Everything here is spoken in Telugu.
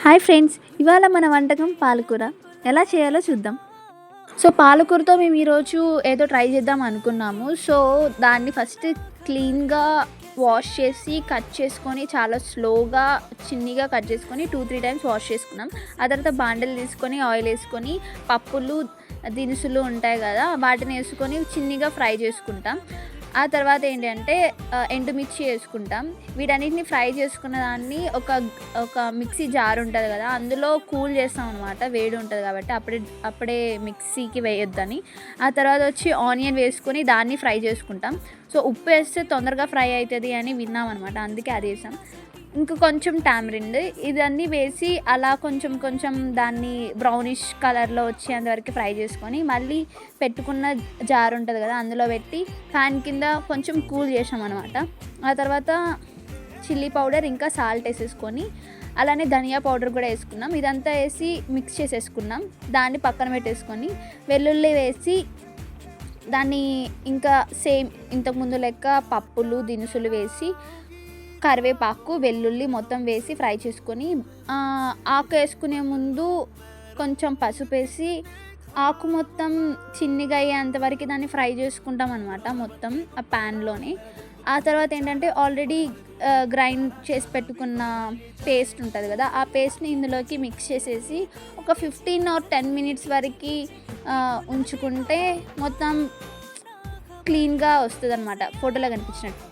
హాయ్ ఫ్రెండ్స్, ఇవాళ మన వంటకం పాలకూర ఎలా చేయాలో చూద్దాం. సో పాలకూరతో మేము ఈరోజు ఏదో ట్రై చేద్దాం అనుకున్నాము. సో దాన్ని ఫస్ట్ క్లీన్గా వాష్ చేసి కట్ చేసుకొని చాలా స్లోగా చిన్నగా కట్ చేసుకొని 2-3 టైమ్స్ వాష్ చేసుకున్నాం. ఆ తర్వాత బాండలు తీసుకొని ఆయిల్ వేసుకొని పప్పులు దినుసులు ఉంటాయి కదా, వాటిని వేసుకొని చిన్నగా ఫ్రై చేసుకుంటాం. ఆ తర్వాత ఏంటంటే ఎండుమిర్చి వేసుకుంటాం. వీటన్నిటిని ఫ్రై చేసుకున్న దాన్ని ఒక మిక్సీ జార్ ఉంటుంది కదా, అందులో కూల్ చేస్తాం అనమాట. వేడి ఉంటుంది కాబట్టి అప్పుడే మిక్సీకి వేయొద్దని. ఆ తర్వాత వచ్చి ఆనియన్ వేసుకొని దాన్ని ఫ్రై చేసుకుంటాం. సో ఉప్పు వేస్తే తొందరగా ఫ్రై అవుతుంది అని విన్నాం అనమాట, అందుకే అది వేసాం. ఇంకా కొంచెం టామరిండ్ ఇదన్నీ వేసి అలా కొంచెం కొంచెం దాన్ని బ్రౌనిష్ కలర్లో వచ్చేంత వరకు ఫ్రై చేసుకొని మళ్ళీ పెట్టుకున్న జార్ ఉంటుంది కదా, అందులో పెట్టి ఫ్యాన్ కింద కొంచెం కూల్ చేసాం అనమాట. ఆ తర్వాత చిల్లీ పౌడర్ ఇంకా సాల్ట్ వేసేసుకొని అలానే ధనియా పౌడర్ కూడా వేసుకున్నాం. ఇదంతా వేసి మిక్స్ చేసేసుకున్నాం. దాన్ని పక్కన పెట్టేసుకొని వెల్లుల్లి వేసి దాన్ని ఇంకా సేమ్ ఇంతకుముందు లెక్క పప్పులు దినుసులు వేసి కరివేపాకు వెల్లుల్లి మొత్తం వేసి ఫ్రై చేసుకొని ఆకు వేసుకునే ముందు కొంచెం పసుపు వేసి ఆకు మొత్తం చిన్నగా అయ్యేంతవరకు దాన్ని ఫ్రై చేసుకుంటాం అనమాట మొత్తం ఆ ప్యాన్లోనే. ఆ తర్వాత ఏంటంటే ఆల్రెడీ గ్రైండ్ చేసి పెట్టుకున్న పేస్ట్ ఉంటుంది కదా, ఆ పేస్ట్ని ఇందులోకి మిక్స్ చేసేసి ఒక 15 or 10 minutes వరకు ఉంచుకుంటే మొత్తం క్లీన్గా వస్తుంది అనమాట, ఫోటోలో కనిపించినట్టు.